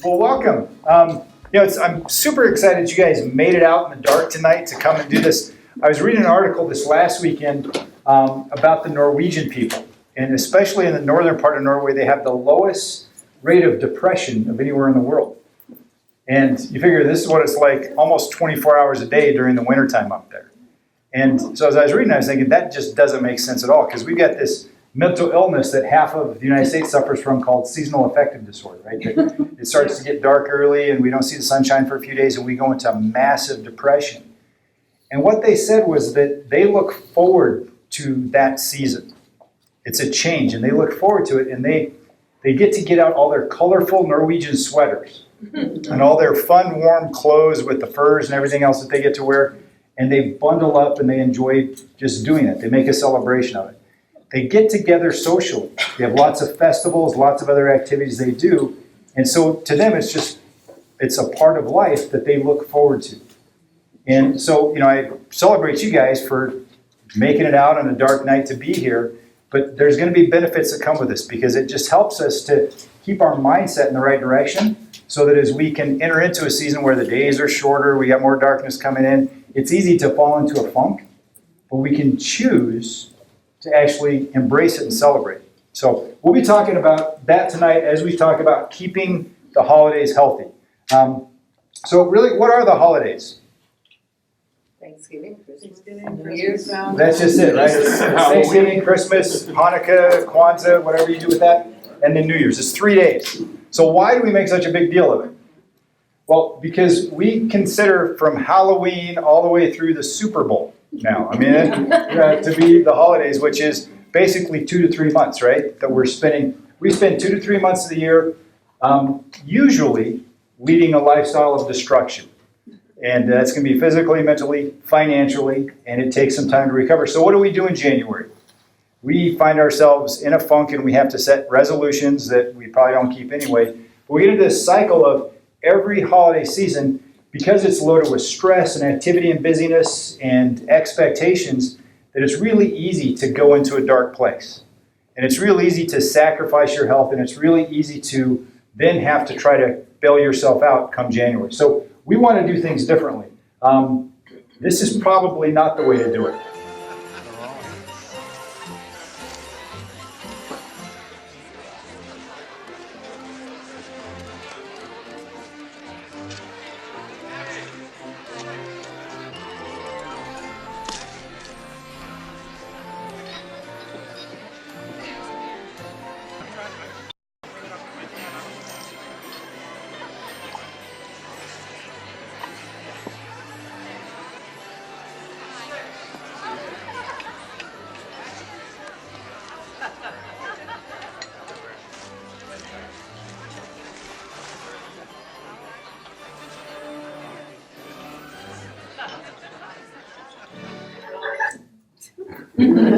Well, welcome. I'm super excited you guys made it out in the dark tonight to come and do this. I was reading an article this last weekend about the Norwegian people, and especially in the northern part of Norway, they have the lowest rate of depression of anywhere in the world. And you figure this is what it's like almost 24 hours a day during the wintertime up there. And so as I was reading, I was thinking that just doesn't make sense at all, because we've got this mental illness that half of the United States suffers from called seasonal affective disorder, right? It starts to get dark early and we don't see the sunshine for a few days and we go into massive depression. And what they said was that they look forward to that season. It's a change and they look forward to it, and they get out all their colorful Norwegian sweaters and all their fun warm clothes with the furs and everything else that they get to wear, and they bundle up and they enjoy just doing it. They make a celebration of it. They get together socially. They have lots of festivals, lots of other activities they do. And so to them, it's a part of life that they look forward to. And so, I celebrate you guys for making it out on a dark night to be here. But there's going to be benefits that come with this, because it just helps us to keep our mindset in the right direction, so that as we can enter into a season where the days are shorter, we got more darkness coming in, it's easy to fall into a funk, but we can choose to actually embrace it and celebrate it. So we'll be talking about that tonight as we talk about keeping the holidays healthy. So really, what are the holidays? Thanksgiving, New Year's. That's just it, right? It's Thanksgiving, Christmas, Hanukkah, Kwanzaa, whatever you do with that, and then New Year's. It's 3 days. So why do we make such a big deal of it? Well, because we consider from Halloween all the way through the Super Bowl now, to be the holidays, which is basically 2 to 3 months, right? That we're spending. We spend 2 to 3 months of the year, usually leading a lifestyle of destruction. And that's going to be physically, mentally, financially, and it takes some time to recover. So what do we do in January? We find ourselves in a funk and we have to set resolutions that we probably don't keep anyway. But we get into this cycle of every holiday season, because it's loaded with stress and activity and busyness and expectations, that it's really easy to go into a dark place. And it's real easy to sacrifice your health, and it's really easy to then have to try to bail yourself out come January. So we want to do things differently. This is probably not the way to do it.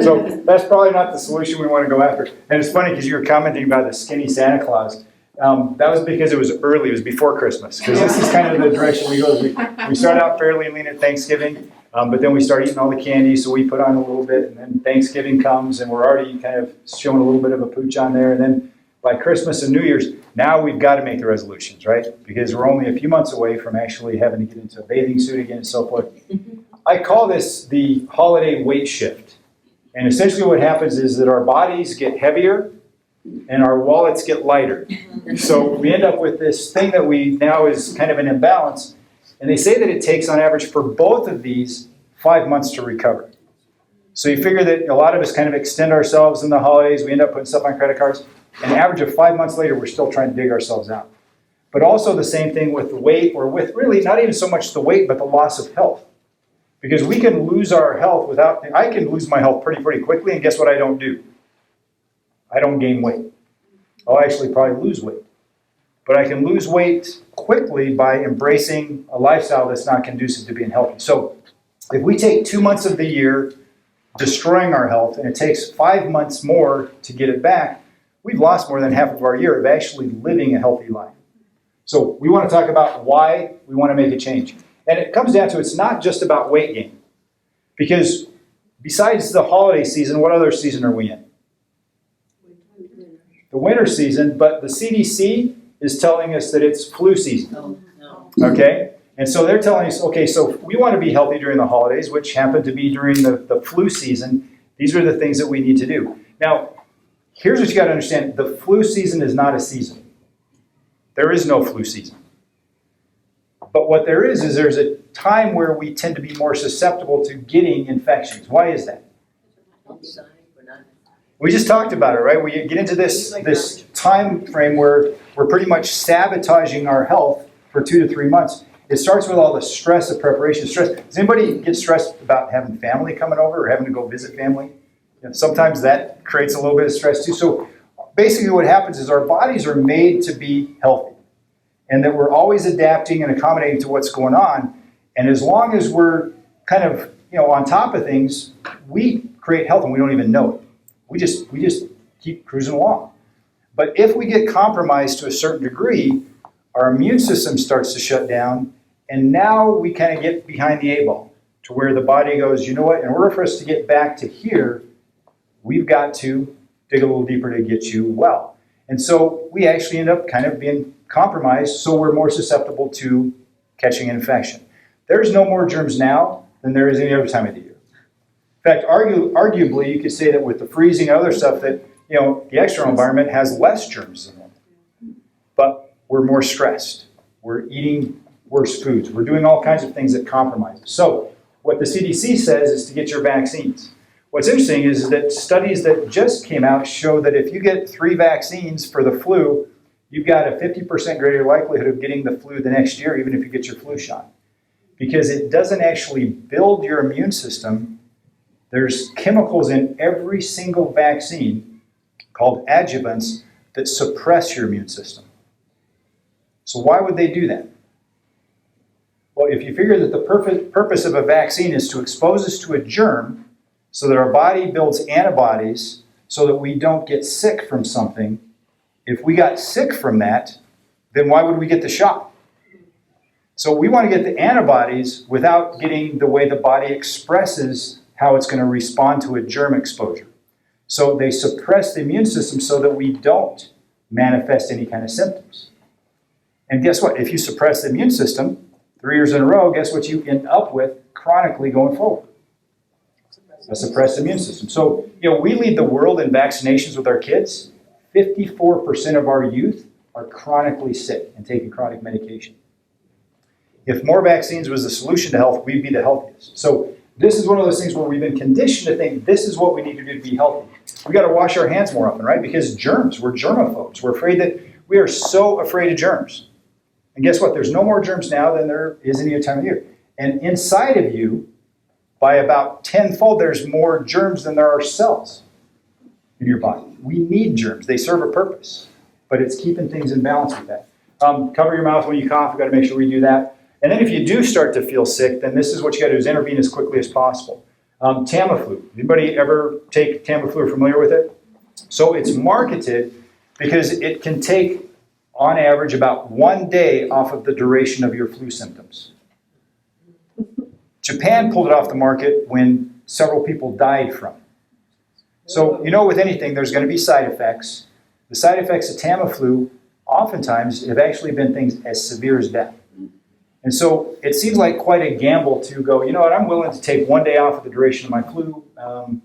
So that's probably not the solution we want to go after. And it's funny because you were commenting about the skinny Santa Claus. That was because it was early. It was before Christmas. Because this is kind of the direction we go. We start out fairly lean at Thanksgiving, but then we start eating all the candy, so we put on a little bit. And then Thanksgiving comes, and we're already kind of showing a little bit of a pooch on there. And then by Christmas and New Year's, now we've got to make the resolutions, right? Because we're only a few months away from actually having to get into a bathing suit again and so forth. I call this the holiday weight shift. And essentially what happens is that our bodies get heavier and our wallets get lighter. So we end up with this thing that we now is kind of an imbalance. And they say that it takes on average for both of these 5 months to recover. So you figure that a lot of us kind of extend ourselves in the holidays. We end up putting stuff on credit cards. An average of 5 months later, we're still trying to dig ourselves out. But also the same thing with the weight, or with really not even so much the weight, but the loss of health. Because we can lose our health I can lose my health pretty quickly, and guess what I don't do? I don't gain weight. I'll actually probably lose weight. But I can lose weight quickly by embracing a lifestyle that's not conducive to being healthy. So if we take 2 months of the year destroying our health, and it takes 5 months more to get it back, we've lost more than half of our year of actually living a healthy life. So we want to talk about why we want to make a change. And it comes down to, it's not just about weight gain. Because besides the holiday season, what other season are we in? The winter season, but the CDC is telling us that it's flu season. Oh, no. Okay? And so they're telling us, okay, so we want to be healthy during the holidays, which happen to be during the flu season. These are the things that we need to do. Now, here's what you got to understand. The flu season is not a season. There is no flu season. But what there is there's a time where we tend to be more susceptible to getting infections. Why is that? We just talked about it, right? We get into this time frame where we're pretty much sabotaging our health for 2 to 3 months. It starts with all the stress of preparation. Stress. Does anybody get stressed about having family coming over or having to go visit family? You know, sometimes that creates a little bit of stress too. So basically what happens is our bodies are made to be healthy and that we're always adapting and accommodating to what's going on. And as long as we're kind of, on top of things, we create health and we don't even know it. We just keep cruising along. But if we get compromised to a certain degree, our immune system starts to shut down, and now we kind of get behind the 8 ball to where the body goes, you know what, in order for us to get back to here, we've got to dig a little deeper to get you well. And so we actually end up kind of being compromised, so we're more susceptible to catching an infection. There's no more germs now than there is any other time of the year. In fact, arguably, you could say that with the freezing and other stuff that, the external environment has less germs than normal. But we're more stressed. We're eating worse foods. We're doing all kinds of things that compromise us. So what the CDC says is to get your vaccines. What's interesting is that studies that just came out show that if you get 3 vaccines for the flu, you've got a 50% greater likelihood of getting the flu the next year, even if you get your flu shot. Because it doesn't actually build your immune system. There's chemicals in every single vaccine called adjuvants that suppress your immune system. So why would they do that? Well, if you figure that the purpose of a vaccine is to expose us to a germ so that our body builds antibodies so that we don't get sick from something, if we got sick from that, then why would we get the shot? So we want to get the antibodies without getting the way the body expresses how it's going to respond to a germ exposure. So they suppress the immune system so that we don't manifest any kind of symptoms. And guess what? If you suppress the immune system 3 years in a row, guess what you end up with chronically going forward? A suppressed immune system. So, we lead the world in vaccinations with our kids. 54% of our youth are chronically sick and taking chronic medication. If more vaccines was the solution to health, we'd be the healthiest. So this is one of those things where we've been conditioned to think this is what we need to do to be healthy. We got to wash our hands more often, right? Because germs, we're germaphobes. We are so afraid of germs. And guess what? There's no more germs now than there is any other time of year. And inside of you, by about tenfold, there's more germs than there are cells in your body. We need germs. They serve a purpose. But it's keeping things in balance with that. Cover your mouth when you cough. We've got to make sure we do that. And then if you do start to feel sick, then this is what you got to do is intervene as quickly as possible. Tamiflu. Anybody ever take Tamiflu or familiar with it? So it's marketed because it can take, on average, about 1 day off of the duration of your flu symptoms. Japan pulled it off the market when several people died from it. So, with anything, there's going to be side effects. The side effects of Tamiflu oftentimes have actually been things as severe as death. And so it seems like quite a gamble to go, I'm willing to take 1 day off of the duration of my flu and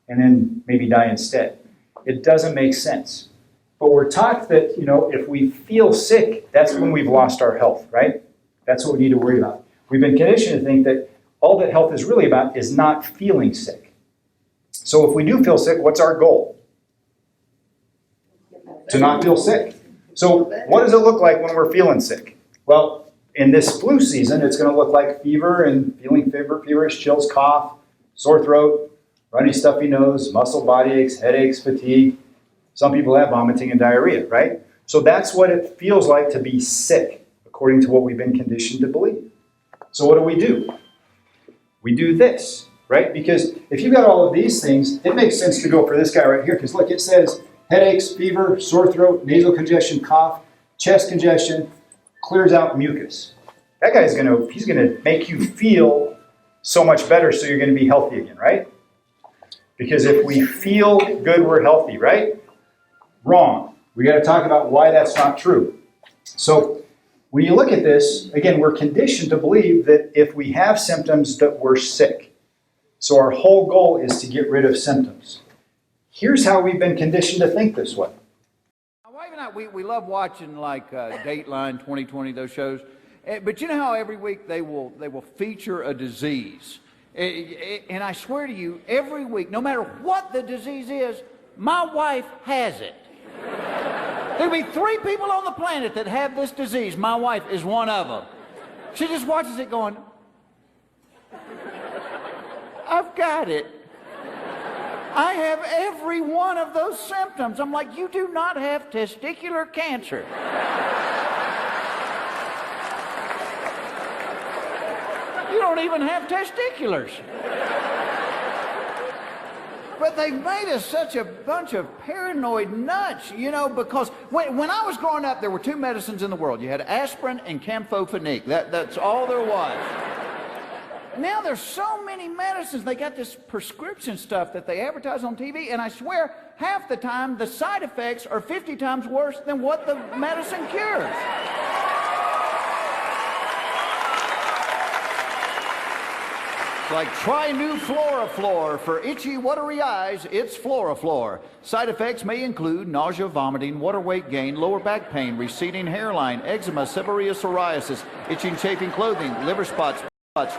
then maybe die instead. It doesn't make sense. But we're taught that, if we feel sick, that's when we've lost our health, right? That's what we need to worry about. We've been conditioned to think that all that health is really about is not feeling sick. So if we do feel sick, what's our goal? To not feel sick. So what does it look like when we're feeling sick? Well, in this flu season, it's going to look like fever and feverish chills, cough, sore throat, runny, stuffy nose, muscle body aches, headaches, fatigue. Some people have vomiting and diarrhea, right? So that's what it feels like to be sick, according to what we've been conditioned to believe. So what do? We do this, right? Because if you've got all of these things, it makes sense to go for this guy right here. Because look, it says headaches, fever, sore throat, nasal congestion, cough, chest congestion, clears out mucus. That guy's he's gonna make you feel so much better so you're gonna be healthy again, right? Because if we feel good, we're healthy, right? Wrong. We gotta talk about why that's not true. So when you look at this, again, we're conditioned to believe that if we have symptoms that we're sick. So our whole goal is to get rid of symptoms. Here's how we've been conditioned to think this way. My wife and I, we love watching like Dateline, 2020, those shows. But you know how every week they will feature a disease. And I swear to you, every week, no matter what the disease is, my wife has it. There'll be 3 people on the planet that have this disease. My wife is one of them. She just watches it going, I've got it. I have every one of those symptoms. I'm like, you do not have testicular cancer. You don't even have testiculars. But they've made us such a bunch of paranoid nuts, you know, because when I was growing up, there were 2 medicines in the world. You had aspirin and camphorphenique. That's all there was. Now there's so many medicines. They got this prescription stuff that they advertise on TV, and I swear, half the time, the side effects are 50 times worse than what the medicine cures. Like, try new Floraflor for itchy, watery eyes. It's Floraflor. Side effects may include nausea, vomiting, water weight gain, lower back pain, receding hairline, eczema, seborrheic psoriasis, itching, chafing clothing, liver spots,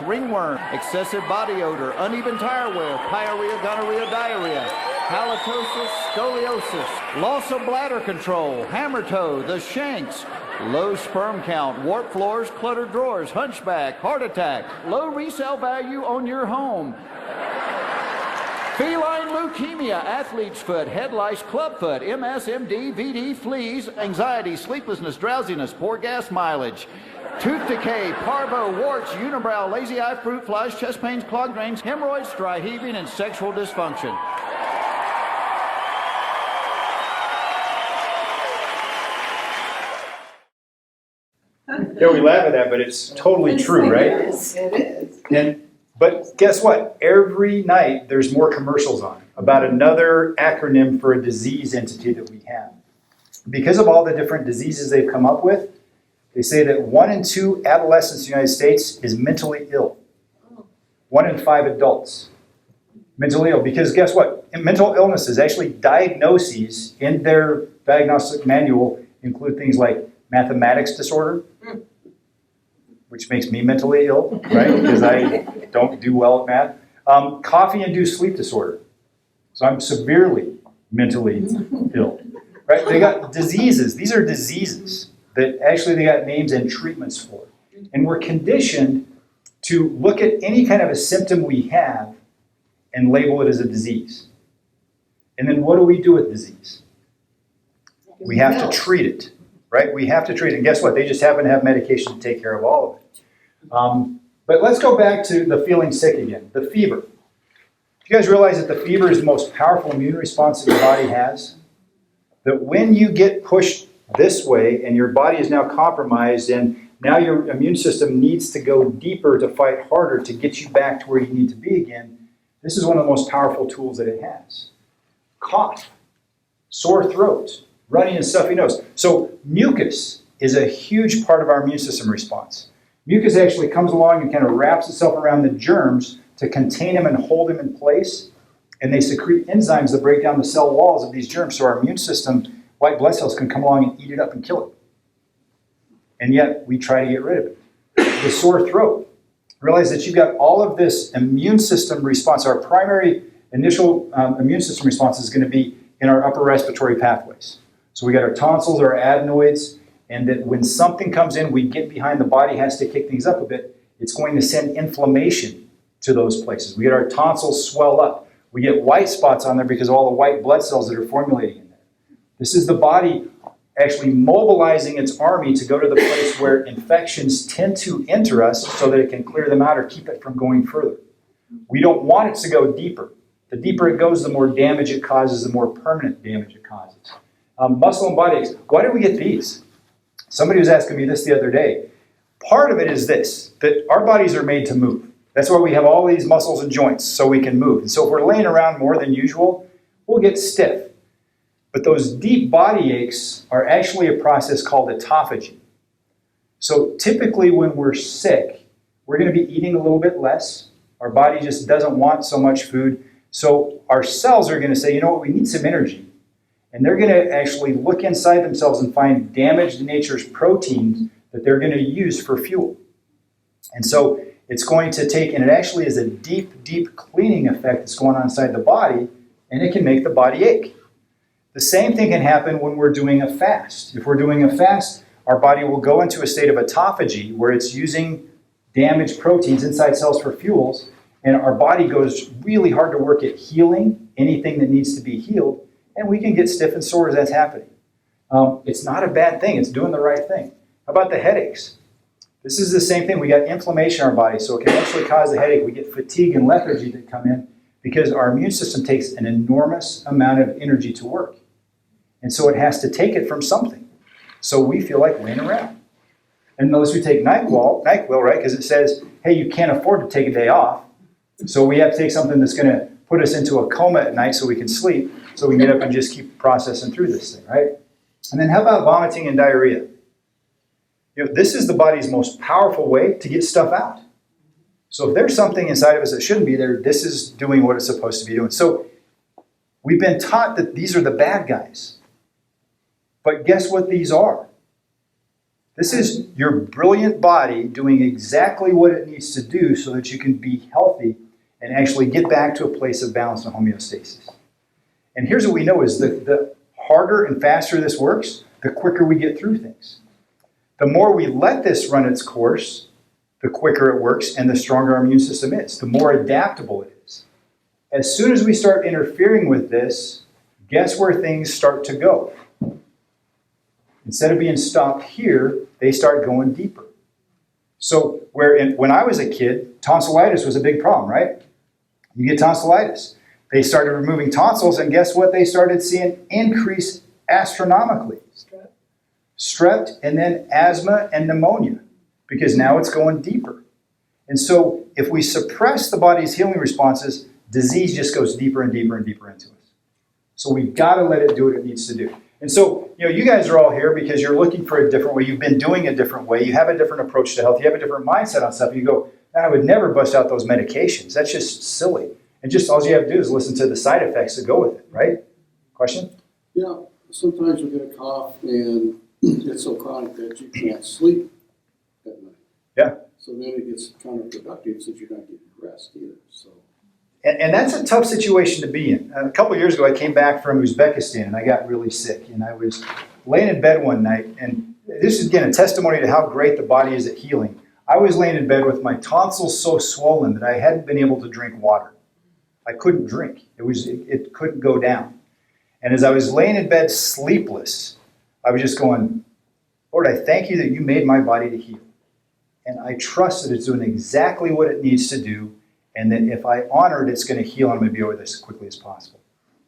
ringworm, excessive body odor, uneven tire wear, pyorrhea, gonorrhea, diarrhea, halitosis, scoliosis, loss of bladder control, hammer toe, the shanks, low sperm count, warped floors, cluttered drawers, hunchback, heart attack, low resale value on your home, feline leukemia, athlete's foot, head lice, clubfoot, MS, MD, VD, fleas, anxiety, sleeplessness, drowsiness, poor gas mileage, tooth decay, parvo, warts, unibrow, lazy eye, fruit flies, chest pains, clogged veins, hemorrhoids, dry heaving, and sexual dysfunction. Yeah, we laugh at that, but it's totally true, right? It is. But guess what? Every night there's more commercials on about another acronym for a disease entity that we have. Because of all the different diseases they've come up with, they say that 1 in 2 adolescents in the United States is mentally ill. 1 in 5 adults mentally ill. Because guess what? Mental illnesses, actually diagnoses in their diagnostic manual include things like mathematics disorder, which makes me mentally ill, right? Because I don't do well at math. Coffee-induced sleep disorder. So I'm severely mentally ill, right? They got diseases. These are diseases that actually they got names and treatments for. And we're conditioned to look at any kind of a symptom we have and label it as a disease. And then what do we do with disease? We have to treat it, right? We have to treat it. And guess what? They just happen to have medication to take care of all of it. But let's go back to the feeling sick again, the fever. Do you guys realize that the fever is the most powerful immune response that your body has? That when you get pushed this way and your body is now compromised and now your immune system needs to go deeper to fight harder to get you back to where you need to be again, this is one of the most powerful tools that it has. Cough, sore throat, runny and stuffy nose. So mucus is a huge part of our immune system response. Mucus actually comes along and kind of wraps itself around the germs to contain them and hold them in place. And they secrete enzymes that break down the cell walls of these germs so our immune system, white blood cells, can come along and eat it up and kill it. And yet we try to get rid of it. The sore throat. Realize that you've got all of this immune system response. Our primary initial immune system response is going to be in our upper respiratory pathways. So we got our tonsils, our adenoids, and that when something comes in, we get behind, the body has to kick things up a bit. It's going to send inflammation to those places. We get our tonsils swell up. We get white spots on there because of all the white blood cells that are formulating in there. This is the body actually mobilizing its army to go to the place where infections tend to enter us so that it can clear them out or keep it from going further. We don't want it to go deeper. The deeper it goes, the more damage it causes, the more permanent damage it causes. Muscle and body aches. Why do we get these? Somebody was asking me this the other day. Part of it is this, that our bodies are made to move. That's why we have all these muscles and joints, so we can move. And so if we're laying around more than usual, we'll get stiff. But those deep body aches are actually a process called autophagy. So typically when we're sick, we're going to be eating a little bit less. Our body just doesn't want so much food. So our cells are going to say, you know what, we need some energy. And they're going to actually look inside themselves and find damaged nature's proteins that they're going to use for fuel. And so it's going to take, and it actually is a deep, deep cleaning effect that's going on inside the body, and it can make the body ache. The same thing can happen when we're doing a fast. If we're doing a fast, our body will go into a state of autophagy where it's using damaged proteins inside cells for fuels, and our body goes really hard to work at healing anything that needs to be healed, and we can get stiff and sore as that's happening. It's not a bad thing. It's doing the right thing. How about the headaches? This is the same thing. We got inflammation in our body, so it can actually cause a headache. We get fatigue and lethargy that come in because our immune system takes an enormous amount of energy to work. And so it has to take it from something. So we feel like laying around. And notice we take NyQuil, right? Because it says, hey, you can't afford to take a day off. So we have to take something that's going to put us into a coma at night so we can sleep, so we can get up and just keep processing through this thing, right? And then how about vomiting and diarrhea? You know, this is the body's most powerful way to get stuff out. So if there's something inside of us that shouldn't be there, this is doing what it's supposed to be doing. So we've been taught that these are the bad guys. But guess what these are? This is your brilliant body doing exactly what it needs to do so that you can be healthy and actually get back to a place of balance and homeostasis. And here's what we know is that the harder and faster this works, the quicker we get through things. The more we let this run its course, the quicker it works and the stronger our immune system is, the more adaptable it is. As soon as we start interfering with this, guess where things start to go? Instead of being stopped here, they start going deeper. So when I was a kid, tonsillitis was a big problem, right? You get tonsillitis. They started removing tonsils, and guess what? They started seeing increase astronomically. Strep, and then asthma and pneumonia, because now it's going deeper. And so if we suppress the body's healing responses, disease just goes deeper and deeper and deeper into us. So we've got to let it do what it needs to do. And so, you know, you guys are all here because you're looking for a different way. You've been doing a different way. You have a different approach to health. You have a different mindset on stuff. You go, man, I would never bust out those medications. That's just silly. And just all you have to do is listen to the side effects that go with it, right? Question? Yeah, sometimes you get a cough and it's so chronic that you can't sleep at night. Yeah. So then it gets counterproductive since you're not getting rest either. So. And that's a tough situation to be in. A couple of years ago, I came back from Uzbekistan and I got really sick. And I was laying in bed one night, and this is, again, a testimony to how great the body is at healing. I was laying in bed with my tonsils so swollen that I hadn't been able to drink water. I couldn't drink. It couldn't go down. And as I was laying in bed sleepless, I was just going, Lord, I thank you that you made my body to heal. And I trust that it's doing exactly what it needs to do, and that if I honor it, it's going to heal, and I'm going to be over this as quickly as possible.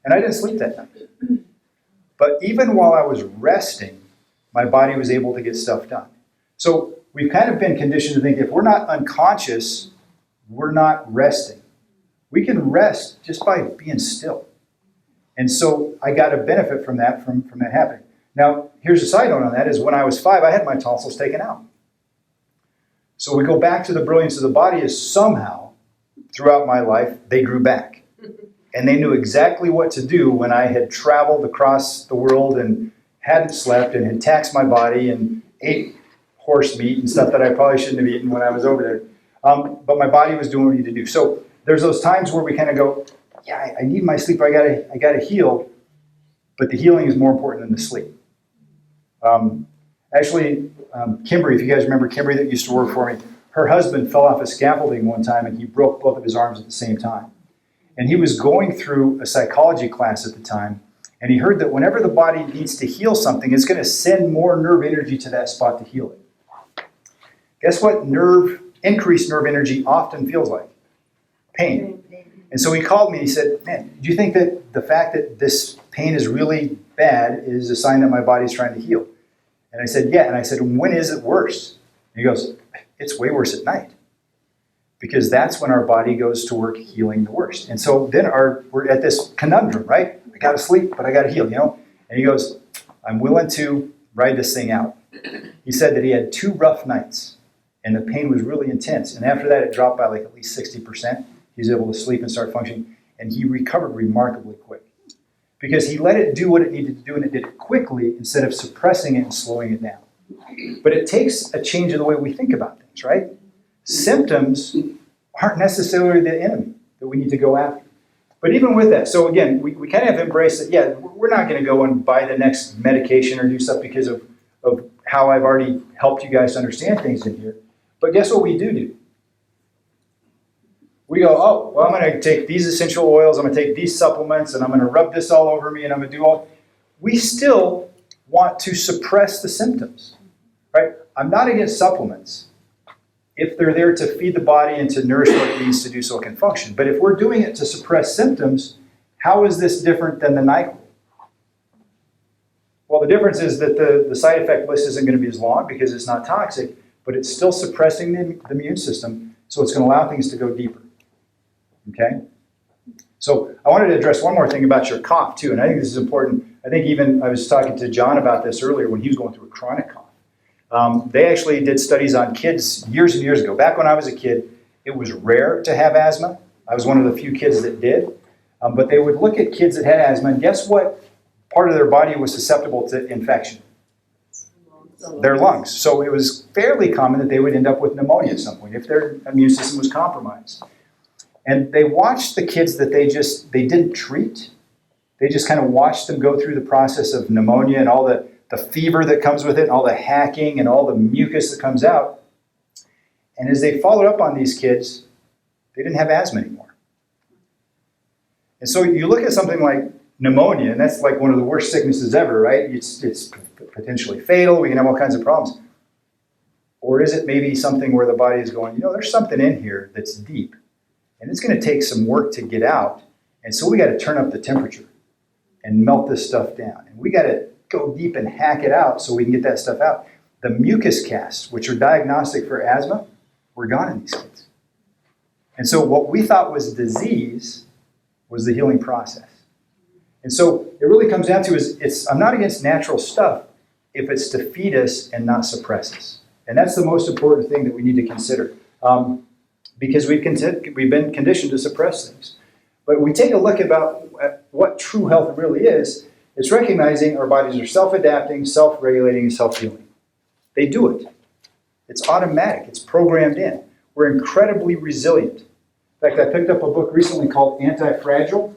And I didn't sleep that night. But even while I was resting, my body was able to get stuff done. So we've kind of been conditioned to think if we're not unconscious, we're not resting. We can rest just by being still. And so I got a benefit from that happening. Now, here's a side note on that, is when I was 5, I had my tonsils taken out. So we go back to the brilliance of the body is somehow, throughout my life, they grew back. And they knew exactly what to do when I had traveled across the world and hadn't slept and had taxed my body and ate horse meat and stuff that I probably shouldn't have eaten when I was over there. But my body was doing what it needed to do. So there's those times where we kind of go, yeah, I need my sleep. I gotta heal. But the healing is more important than the sleep. Kimberly, if you guys remember Kimberly that used to work for me, her husband fell off a scaffolding one time and he broke both of his arms at the same time. And he was going through a psychology class at the time, and he heard that whenever the body needs to heal something, it's going to send more nerve energy to that spot to heal it. Guess what increased nerve energy often feels like? Pain. And so he called me and he said, man, do you think that the fact that this pain is really bad is a sign that my body's trying to heal? And I said, yeah. And I said, when is it worse? And he goes, it's way worse at night. Because that's when our body goes to work healing the worst. And so then we're at this conundrum, right? I got to sleep, but I got to heal, you know? And he goes, I'm willing to ride this thing out. He said that he had 2 rough nights, and the pain was really intense. And after that, it dropped by like at least 60%. He was able to sleep and start functioning, and he recovered remarkably quick. Because he let it do what it needed to do, and it did it quickly instead of suppressing it and slowing it down. But it takes a change in the way we think about things, right? Symptoms aren't necessarily the enemy that we need to go after. But even with that, so again, we kind of have embraced that, yeah, we're not going to go and buy the next medication or do stuff because of how I've already helped you guys understand things in here. But guess what we do? We go, oh, well, I'm going to take these essential oils, I'm going to take these supplements, and I'm going to rub this all over me, and I'm going to do all. We still want to suppress the symptoms, right? I'm not against supplements if they're there to feed the body and to nourish what it needs to do so it can function. But if we're doing it to suppress symptoms, how is this different than the NyQuil? Well, the difference is that the side effect list isn't going to be as long because it's not toxic, but it's still suppressing the immune system, so it's going to allow things to go deeper. Okay? So I wanted to address one more thing about your cough, too, and I think this is important. I think even I was talking to John about this earlier when he was going through a chronic cough. They actually did studies on kids years and years ago. Back when I was a kid, it was rare to have asthma. I was one of the few kids that did. But they would look at kids that had asthma, and guess what part of their body was susceptible to infection? Their lungs. So it was fairly common that they would end up with pneumonia at some point if their immune system was compromised. And they watched the kids that they didn't treat. They just kind of watched them go through the process of pneumonia and all the fever that comes with it, and all the hacking and all the mucus that comes out. And as they followed up on these kids, they didn't have asthma anymore. And so you look at something like pneumonia, and that's like one of the worst sicknesses ever, right? It's potentially fatal. We can have all kinds of problems. Or is it maybe something where the body is going, there's something in here that's deep, and it's going to take some work to get out. And so we got to turn up the temperature and melt this stuff down. And we got to go deep and hack it out so we can get that stuff out. The mucus casts, which are diagnostic for asthma, were gone in these kids. And so what we thought was disease was the healing process. And so it really comes down to I'm not against natural stuff if it's to feed us and not suppress us. And that's the most important thing that we need to consider. Because we've been conditioned to suppress things. But we take a look at what true health really is. It's recognizing our bodies are self-adapting, self-regulating, and self-healing. They do it. It's automatic. It's programmed in. We're incredibly resilient. In fact, I picked up a book recently called Anti-Fragile.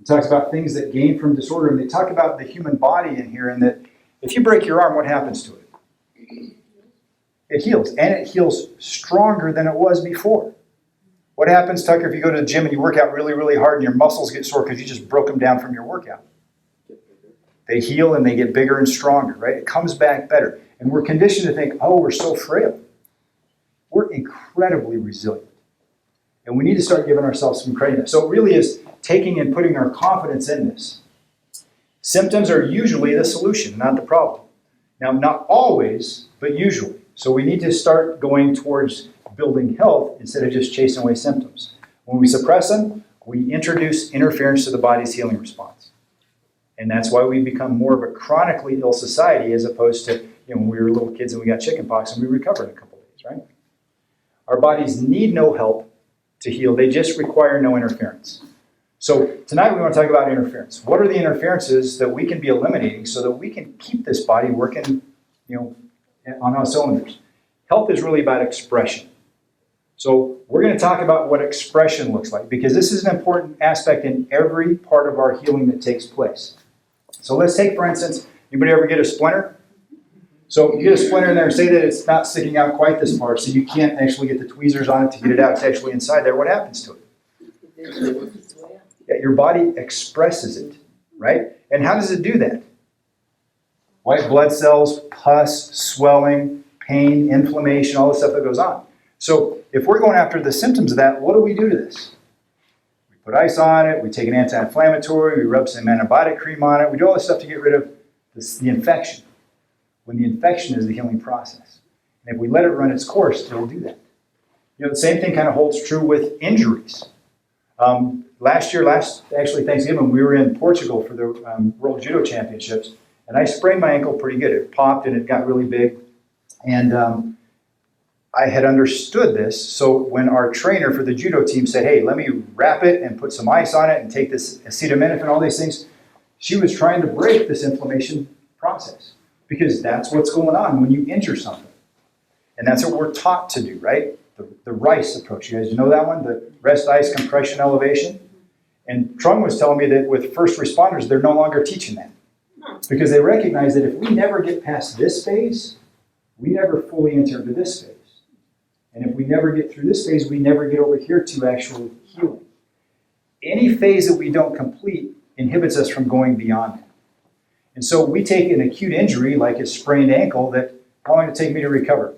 It talks about things that gain from disorder, and they talk about the human body in here, and that if you break your arm, what happens to it? It heals, and it heals stronger than it was before. What happens, Tucker, if you go to the gym and you work out really, really hard and your muscles get sore because you just broke them down from your workout? They heal and they get bigger and stronger, right? It comes back better. And we're conditioned to think, oh, we're so frail. We're incredibly resilient. And we need to start giving ourselves some credit. So it really is taking and putting our confidence in this. Symptoms are usually the solution, not the problem. Now, not always, but usually. So we need to start going towards building health instead of just chasing away symptoms. When we suppress them, we introduce interference to the body's healing response. And that's why we become more of a chronically ill society as opposed to when we were little kids and we got chickenpox and we recovered in a couple of days, right? Our bodies need no help to heal. They just require no interference. So tonight we want to talk about interference. What are the interferences that we can be eliminating so that we can keep this body working, on all cylinders? Health is really about expression. So we're going to talk about what expression looks like because this is an important aspect in every part of our healing that takes place. So let's take, for instance, anybody ever get a splinter? So you get a splinter in there and say that it's not sticking out quite this far, so you can't actually get the tweezers on it to get it out. It's actually inside there. What happens to it? Yeah, your body expresses it, right? And how does it do that? White blood cells, pus, swelling, pain, inflammation, all the stuff that goes on. So if we're going after the symptoms of that, what do we do to this? We put ice on it, we take an anti-inflammatory, we rub some antibiotic cream on it, we do all this stuff to get rid of the infection, when the infection is the healing process. And if we let it run its course, it will do that. The same thing kind of holds true with injuries. actually Thanksgiving, we were in Portugal for the World Judo Championships, and I sprained my ankle pretty good. It popped and it got really big, and I had understood this. So when our trainer for the judo team said, "Hey, let me wrap it and put some ice on it and take this acetaminophen and all these things," she was trying to break this inflammation process because that's what's going on when you injure something, and that's what we're taught to do, right? The RICE approach. You guys know that one, the rest, ice, compression, elevation. And Trung was telling me that with first responders, they're no longer teaching that because they recognize that if we never get past this phase, we never fully enter into this phase. And if we never get through this phase, we never get over here to actual healing. Any phase that we don't complete inhibits us from going beyond that. And so we take an acute injury like a sprained ankle that, how long did it take me to recover?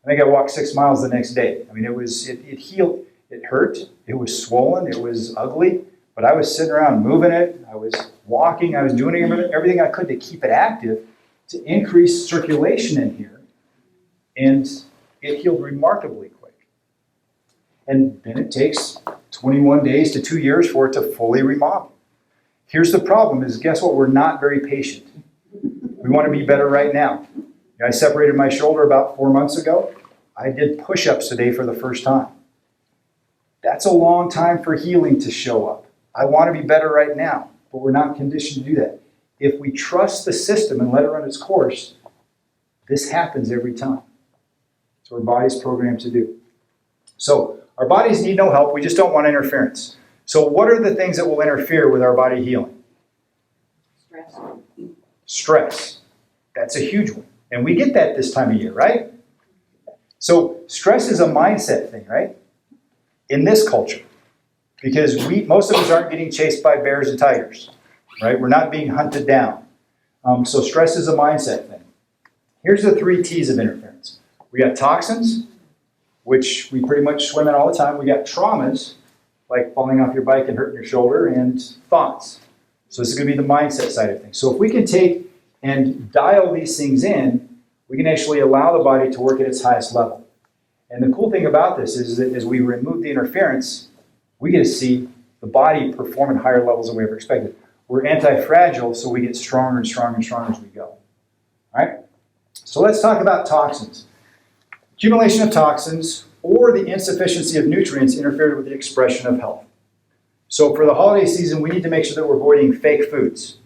I think I walked 6 miles the next day. I mean, it healed. It hurt. It was swollen. It was ugly. But I was sitting around moving it. I was walking. I was doing everything I could to keep it active, to increase circulation in here. And it healed remarkably quick. And then it takes 21 days to 2 years for it to fully remodel. Here's the problem is, guess what? We're not very patient. We want to be better right now. I separated my shoulder about 4 months ago. I did push-ups today for the first time. That's a long time for healing to show up. I want to be better right now, but we're not conditioned to do that. If we trust the system and let it run its course, this happens every time. It's what our body's programmed to do. So our bodies need no help. We just don't want interference. So what are the things that will interfere with our body healing? Stress. Stress. That's a huge one. And we get that this time of year, right? So stress is a mindset thing, right? In this culture. Because most of us aren't getting chased by bears and tigers, right? We're not being hunted down. So stress is a mindset thing. Here's the 3 T's of interference. We got toxins, which we pretty much swim in all the time. We got traumas, like falling off your bike and hurting your shoulder, and thoughts. So this is going to be the mindset side of things. So if we can take and dial these things in, we can actually allow the body to work at its highest level. And the cool thing about this is that as we remove the interference, we get to see the body perform at higher levels than we ever expected. We're anti-fragile, so we get stronger and stronger and stronger as we go. All right? So let's talk about toxins. Accumulation of toxins or the insufficiency of nutrients interfered with the expression of health. So for the holiday season, we need to make sure that we're avoiding fake foods.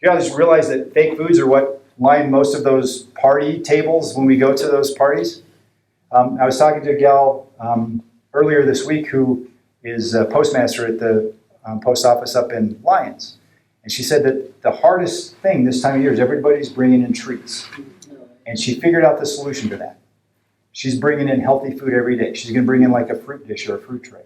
You guys realize that fake foods are what line most of those party tables when we go to those parties? I was talking to a gal earlier this week who is a postmaster at the post office up in Lyons. And she said that the hardest thing this time of year is everybody's bringing in treats. And she figured out the solution to that. She's bringing in healthy food every day. She's going to bring in like a fruit dish or a fruit tray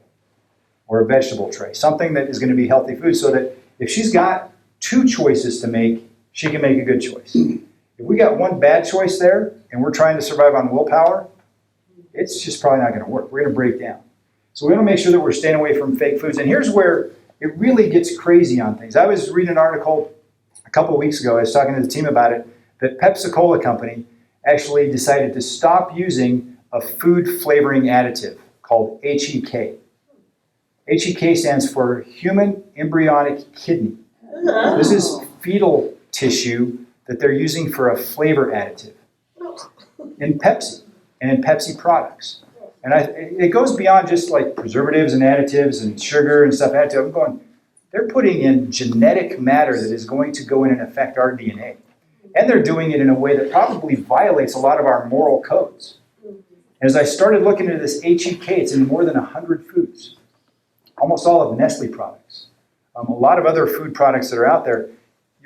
or a vegetable tray, something that is going to be healthy food so that if she's got 2 choices to make, she can make a good choice. If we got 1 bad choice there and we're trying to survive on willpower, it's just probably not going to work. We're going to break down. So we want to make sure that we're staying away from fake foods. And here's where it really gets crazy on things. I was reading an article a couple of weeks ago. I was talking to the team about it, that Pepsi-Cola company actually decided to stop using a food flavoring additive called HEK. HEK stands for human embryonic kidney. This is fetal tissue that they're using for a flavor additive in Pepsi and in Pepsi products. And it goes beyond just like preservatives and additives and sugar and stuff added to it. I'm going, they're putting in genetic matter that is going to go in and affect our DNA. And they're doing it in a way that probably violates a lot of our moral codes. As I started looking into this HEK, it's in more than 100 foods. Almost all of Nestle products. A lot of other food products that are out there,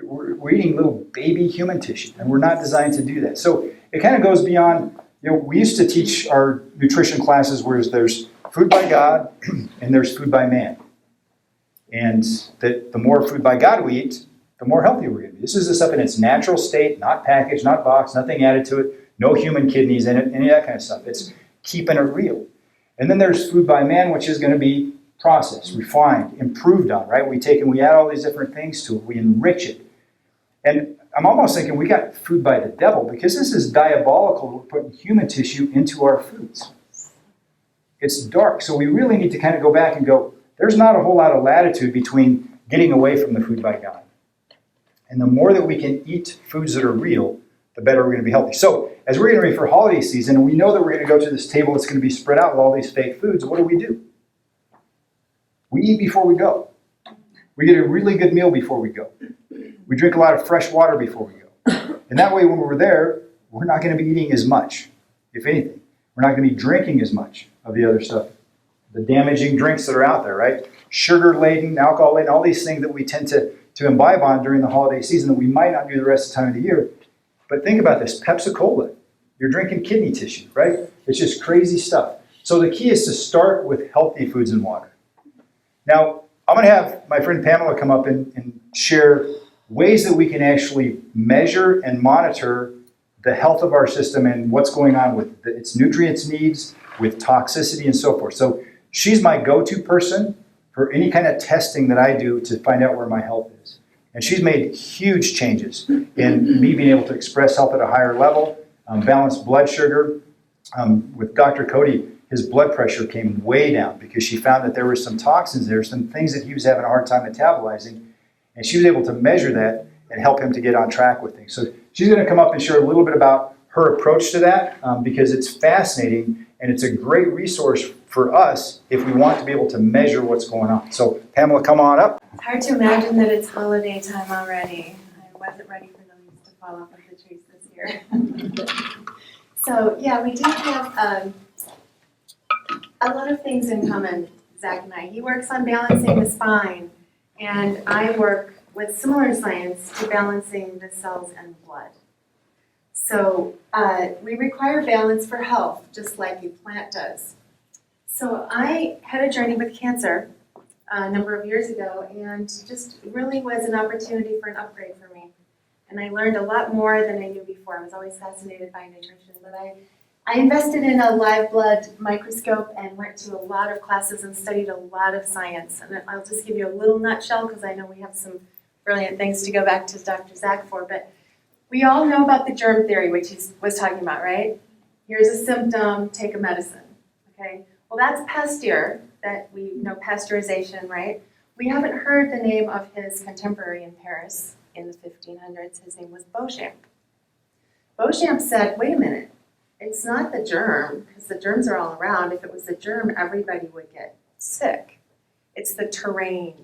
we're eating little baby human tissue, and we're not designed to do that. So it kind of goes beyond, we used to teach our nutrition classes where there's food by God and there's food by man. And that the more food by God we eat, the more healthy we're going to be. This is the stuff in its natural state, not packaged, not boxed, nothing added to it, no human kidneys in it, any of that kind of stuff. It's keeping it real. And then there's food by man, which is going to be processed, refined, improved on, right? We take and we add all these different things to it. We enrich it. And I'm almost thinking we got food by the devil because this is diabolical. We're putting human tissue into our foods. It's dark. So we really need to kind of go back and go, there's not a whole lot of latitude between getting away from the food by God. And the more that we can eat foods that are real, the better we're going to be healthy. So as we're getting ready for holiday season, and we know that we're going to go to this table that's going to be spread out with all these fake foods, what do? We eat before we go. We get a really good meal before we go. We drink a lot of fresh water before we go. And that way when we're there, we're not going to be eating as much, if anything. We're not going to be drinking as much of the other stuff, the damaging drinks that are out there, right? Sugar-laden, alcohol-laden, all these things that we tend to imbibe on during the holiday season that we might not do the rest of the time of the year. But think about this, Pepsi-Cola. You're drinking kidney tissue, right? It's just crazy stuff. So the key is to start with healthy foods and water. Now, I'm going to have my friend Pamela come up and share ways that we can actually measure and monitor the health of our system and what's going on with its nutrients needs, with toxicity and so forth. So she's my go-to person for any kind of testing that I do to find out where my health is. And she's made huge changes in me being able to express health at a higher level, balanced blood sugar. With Dr. Cody, his blood pressure came way down because she found that there were some toxins there, some things that he was having a hard time metabolizing. And she was able to measure that and help him to get on track with things. So she's going to come up and share a little bit about her approach to that because it's fascinating and it's a great resource for us if we want to be able to measure what's going on. So Pamela, come on up. It's hard to imagine that it's holiday time already. I wasn't ready for the leaves to fall off of the trees this year. So yeah, we do have a lot of things in common, Zack and I. He works on balancing the spine, and I work with similar science to balancing the cells and blood. So we require balance for health, just like a plant does. So I had a journey with cancer a number of years ago, and just really was an opportunity for an upgrade for me. And I learned a lot more than I knew before. I was always fascinated by nutrition, but I invested in a live blood microscope and went to a lot of classes and studied a lot of science. And I'll just give you a little nutshell because I know we have some brilliant things to go back to Dr. Zack for. But we all know about the germ theory, which he was talking about, right? Here's a symptom, take a medicine, okay? Well, that's Pasteur, that we know pasteurization, right? We haven't heard the name of his contemporary in Paris in the 1500s. His name was Beauchamp. Beauchamp said, wait a minute, it's not the germ, because the germs are all around. If it was the germ, everybody would get sick. It's the terrain.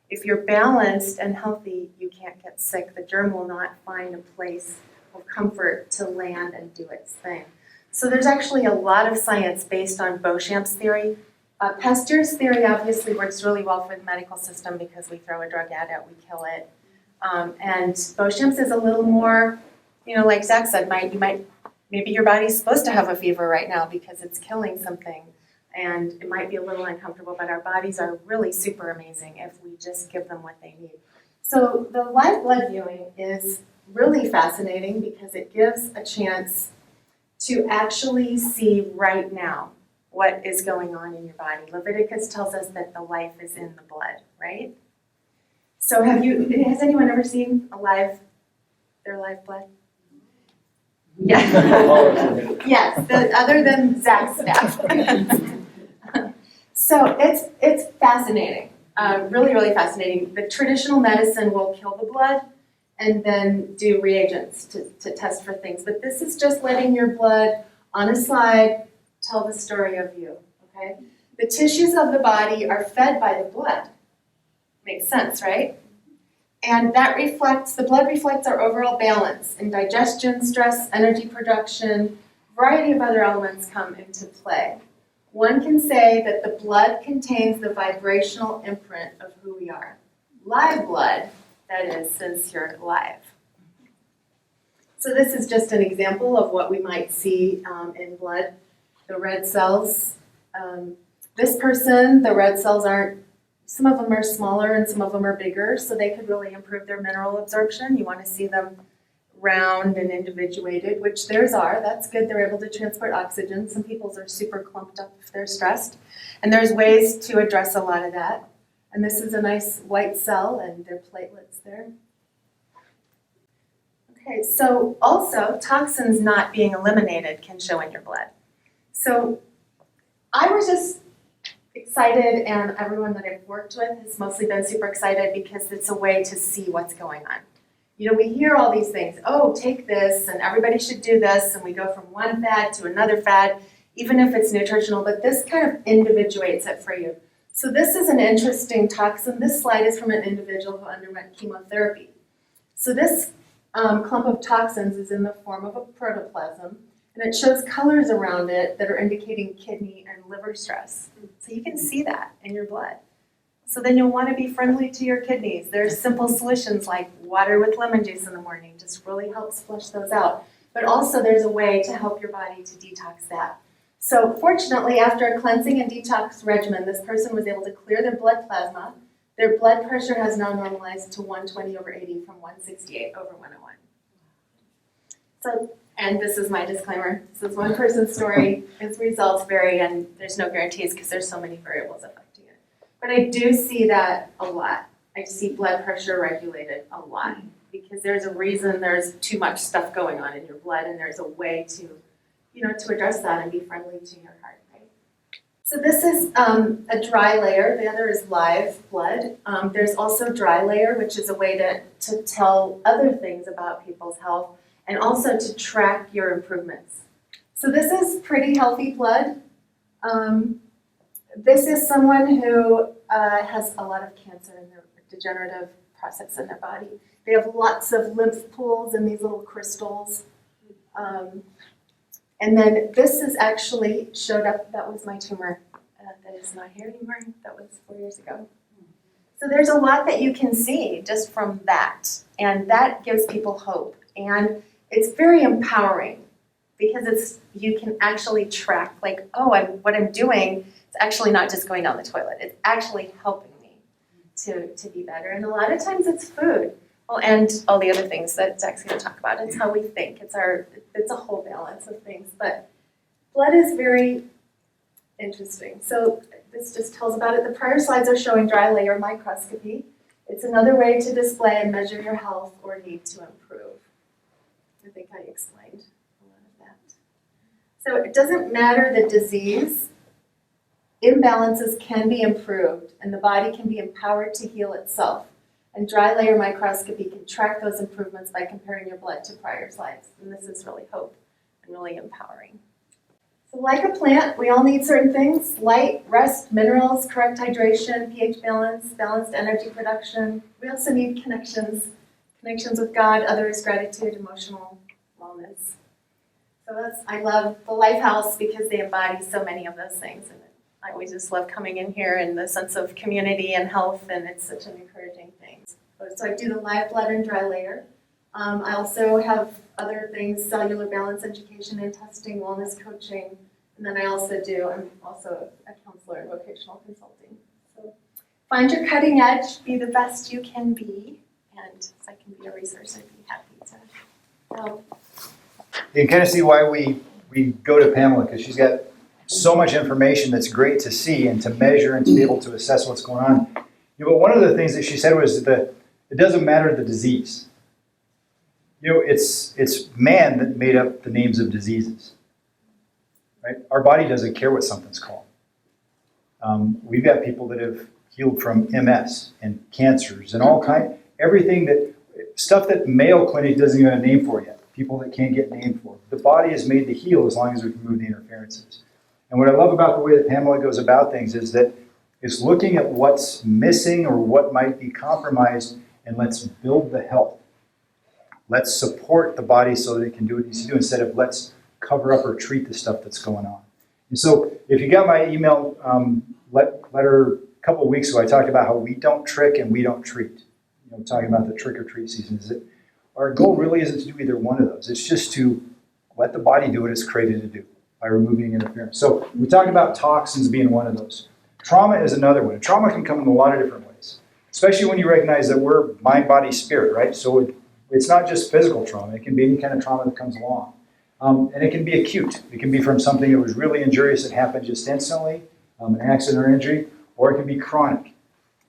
If you're balanced and healthy, you can't get sick. The germ will not find a place of comfort to land and do its thing. So there's actually a lot of science based on Beauchamp's theory. Pasteur's theory obviously works really well for the medical system because we throw a drug at it, we kill it. And Beauchamp's is a little more, like Zack said, maybe your body's supposed to have a fever right now because it's killing something. And it might be a little uncomfortable, but our bodies are really super amazing if we just give them what they need. So the live blood viewing is really fascinating because it gives a chance to actually see right now what is going on in your body. Leviticus tells us that the life is in the blood, right? So has anyone ever seen their live blood? Yeah. Yes, other than Zack's staff. So it's fascinating, really, really fascinating. The traditional medicine will kill the blood and then do reagents to test for things. But this is just letting your blood on a slide tell the story of you, okay? The tissues of the body are fed by the blood. Makes sense, right? And the blood reflects our overall balance in digestion, stress, energy production, a variety of other elements come into play. One can say that the blood contains the vibrational imprint of who we are. Live blood, that is, since you're alive. So this is just an example of what we might see in blood. The red cells. This person, the red cells some of them are smaller and some of them are bigger, so they could really improve their mineral absorption. You want to see them round and individuated, which theirs are. That's good. They're able to transport oxygen. Some people's are super clumped up if they're stressed. And there's ways to address a lot of that. And this is a nice white cell and their platelets there. Okay, so also toxins not being eliminated can show in your blood. So I was just excited, and everyone that I've worked with has mostly been super excited because it's a way to see what's going on. You know, we hear all these things, oh, take this, and everybody should do this, and we go from one fad to another fad, even if it's nutritional, but this kind of individuates it for you. So this is an interesting toxin. This slide is from an individual who underwent chemotherapy. So this clump of toxins is in the form of a protoplasm, and it shows colors around it that are indicating kidney and liver stress. So you can see that in your blood. So then you'll want to be friendly to your kidneys. There's simple solutions like water with lemon juice in the morning, just really helps flush those out. But also there's a way to help your body to detox that. So fortunately, after a cleansing and detox regimen, this person was able to clear their blood plasma. Their blood pressure has now normalized to 120/80 from 168/101. So, and this is my disclaimer. This is one person's story. Its results vary, and there's no guarantees because there's so many variables affecting it. But I do see that a lot. I see blood pressure regulated a lot because there's a reason there's too much stuff going on in your blood, and there's a way to, you know, to address that and be friendly to your heart, right? So this is a dry layer. The other is live blood. There's also dry layer, which is a way to tell other things about people's health and also to track your improvements. So this is pretty healthy blood. This is someone who has a lot of cancer in their degenerative process in their body. They have lots of lymph pools and these little crystals. And then this is actually showed up, that was my tumor that is not here anymore. That was 4 years ago. So there's a lot that you can see just from that. And that gives people hope. And it's very empowering because you can actually track like, oh, what I'm doing is actually not just going down the toilet. It's actually helping me to be better. And a lot of times it's food. Well, and all the other things that Zack's going to talk about. It's how we think. It's a whole balance of things. But blood is very interesting. So this just tells about it. The prior slides are showing dry layer microscopy. It's another way to display and measure your health or need to improve. I think I explained a lot of that. So it doesn't matter the disease. Imbalances can be improved, and the body can be empowered to heal itself. And dry layer microscopy can track those improvements by comparing your blood to prior slides. And this is really hope and really empowering. So like a plant, we all need certain things: light, rest, minerals, correct hydration, pH balance, balanced energy production. We also need connections with God, others, gratitude, emotional wellness. So I love the Lifehouse because they embody so many of those things. And I always just love coming in here and the sense of community and health, and it's such an encouraging thing. So I do the live blood and dry layer. I also have other things: cellular balance education and testing, wellness coaching, and then I'm also a counselor in vocational consulting. So find your cutting edge, be the best you can be, and if I can be a resource, I'd be happy to help. You can kind of see why we go to Pamela, because she's got so much information that's great to see and to measure and to be able to assess what's going on. You know, but one of the things that she said was that it doesn't matter the disease. You know, it's man that made up the names of diseases, right? Our body doesn't care what something's called. We've got people that have healed from MS and cancers and all stuff that Mayo Clinic doesn't even have a name for yet. People that can't get named for. The body is made to heal as long as we can remove the interferences. And what I love about the way that Pamela goes about things is that it's looking at what's missing or what might be compromised, and let's build the health. Let's support the body so that it can do what it needs to do, instead of let's cover up or treat the stuff that's going on. And so if you got my email letter a couple of weeks ago, I talked about how we don't trick and we don't treat. You know, talking about the trick or treat season. Is that our goal really isn't to do either one of those. It's just to let the body do what it's created to do by removing interference. So we talked about toxins being one of those. Trauma is another one. Trauma can come in a lot of different ways, especially when you recognize that we're mind, body, spirit, right? So it's not just physical trauma. It can be any kind of trauma that comes along. And it can be acute. It can be from something that was really injurious that happened just instantly, an accident or injury, or it can be chronic.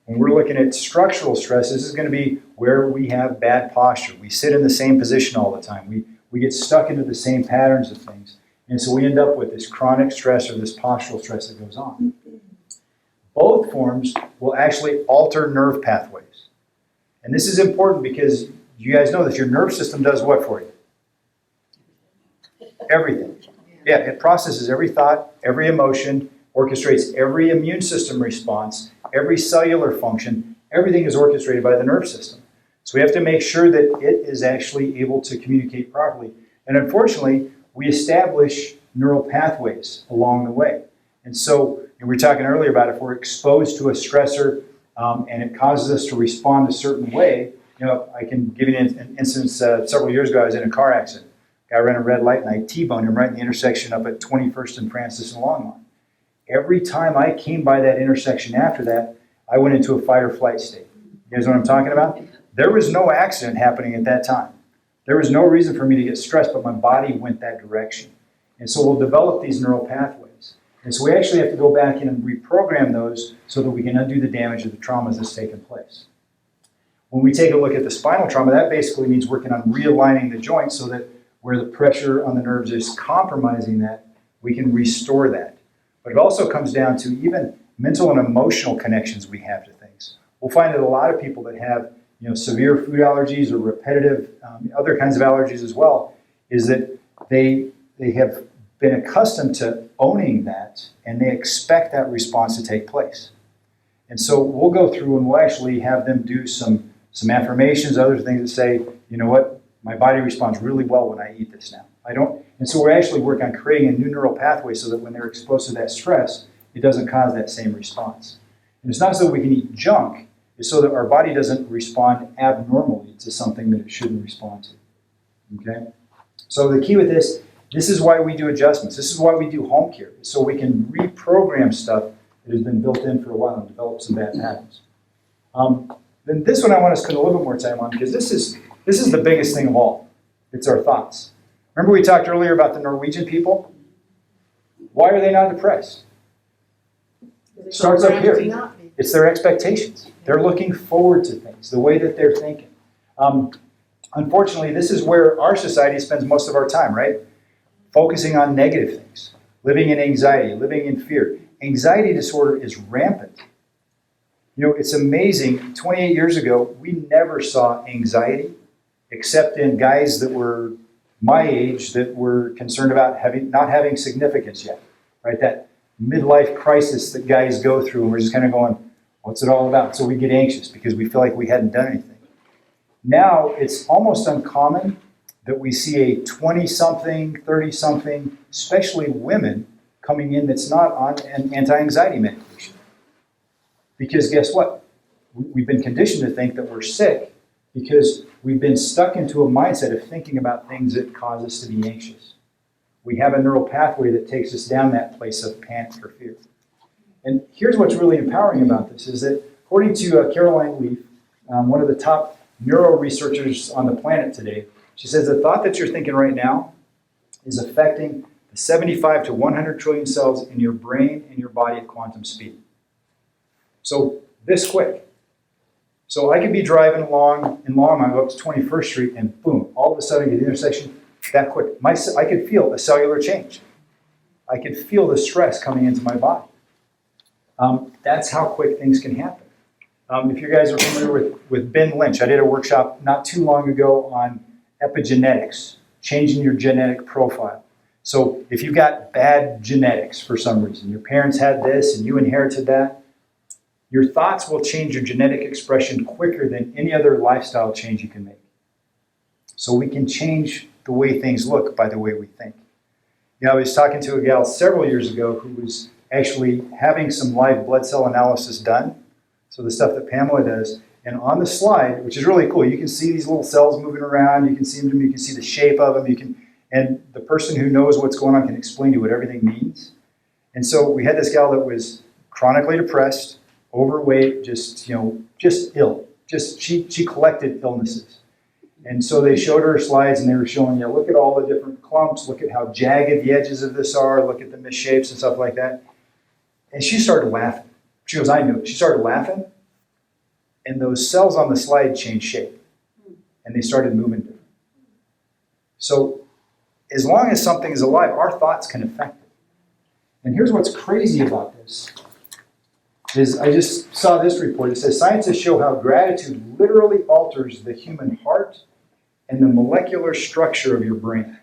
When we're looking at structural stress, this is going to be where we have bad posture. We sit in the same position all the time. We get stuck into the same patterns of things. And so we end up with this chronic stress or this postural stress that goes on. both forms will actually alter nerve pathways. And this is important because you guys know that your nerve system does what for you? Everything. Yeah, it processes every thought, every emotion, orchestrates every immune system response, every cellular function. Everything is orchestrated by the nerve system. So we have to make sure that it is actually able to communicate properly. And unfortunately, we establish neural pathways along the way. And so we were talking earlier about if we're exposed to a stressor and it causes us to respond a certain way. You know, I can give you an instance. Several years ago, I was in a car accident. Guy ran a red light and I T-boned him right in the intersection up at 21st and Francis and Longmont. Every time I came by that intersection after that, I went into a fight or flight state. You guys know what I'm talking about? There was no accident happening at that time. There was no reason for me to get stressed, but my body went that direction. And so we'll develop these neural pathways. And so we actually have to go back in and reprogram those so that we can undo the damage of the traumas that's taken place. When we take a look at the spinal trauma, that basically means working on realigning the joints so that where the pressure on the nerves is compromising that, we can restore that. But it also comes down to even mental and emotional connections we have to things. We'll find that a lot of people that have severe food allergies or repetitive other kinds of allergies as well, is that they have been accustomed to owning that and they expect that response to take place. And so we'll go through and we'll actually have them do some affirmations, other things that say, you know what, my body responds really well when I eat this now. I don't, and so we're actually working on creating a new neural pathway so that when they're exposed to that stress, it doesn't cause that same response. And it's not so that we can eat junk, it's so that our body doesn't respond abnormally to something that it shouldn't respond to. Okay? So the key with this is why we do adjustments. This is why we do home care, so we can reprogram stuff that has been built in for a while and develop some bad patterns. Then this one I want to spend a little bit more time on because this is the biggest thing of all. It's our thoughts. Remember we talked earlier about the Norwegian people? Why are they not depressed? Starts up here. It's their expectations. They're looking forward to things, the way that they're thinking. Unfortunately, this is where our society spends most of our time, right? Focusing on negative things, living in anxiety, living in fear. Anxiety disorder is rampant. You know, it's amazing. 28 years ago, we never saw anxiety except in guys that were my age that were concerned about not having significance yet, right? That midlife crisis that guys go through, and we're just kind of going, what's it all about? So we get anxious because we feel like we hadn't done anything. Now, it's almost uncommon that we see a 20-something, 30-something, especially women, coming in that's not on an anti-anxiety medication. Because guess what? We've been conditioned to think that we're sick because we've been stuck into a mindset of thinking about things that cause us to be anxious. We have a neural pathway that takes us down that place of panic or fear. And here's what's really empowering about this is that according to Caroline Leaf, one of the top neuro researchers on the planet today, she says the thought that you're thinking right now is affecting the 75 to 100 trillion cells in your brain and your body at quantum speed. So this quick. So I could be driving along in Longmont, go up to 21st Street, and boom, all of a sudden at the intersection, that quick. I could feel a cellular change. I could feel the stress coming into my body. That's how quick things can happen. If you guys are familiar with Ben Lynch, I did a workshop not too long ago on epigenetics, changing your genetic profile. So if you've got bad genetics for some reason, your parents had this and you inherited that, your thoughts will change your genetic expression quicker than any other lifestyle change you can make. So we can change the way things look by the way we think. You know, I was talking to a gal several years ago who was actually having some live blood cell analysis done. So the stuff that Pamela does. And on the slide, which is really cool, you can see these little cells moving around. You can see them. You can see the shape of them. And the person who knows what's going on can explain to you what everything means. And so we had this gal that was chronically depressed, overweight, just ill. She collected illnesses. And so they showed her slides and they were showing, look at all the different clumps, look at how jagged the edges of this are, look at the misshapes and stuff like that. And she started laughing. She goes, I knew it. She started laughing, and those cells on the slide changed shape, and they started moving different. So as long as something is alive, our thoughts can affect it. And here's what's crazy about this. is I just saw this report. It says scientists show how gratitude literally alters the human heart and the molecular structure of your brain.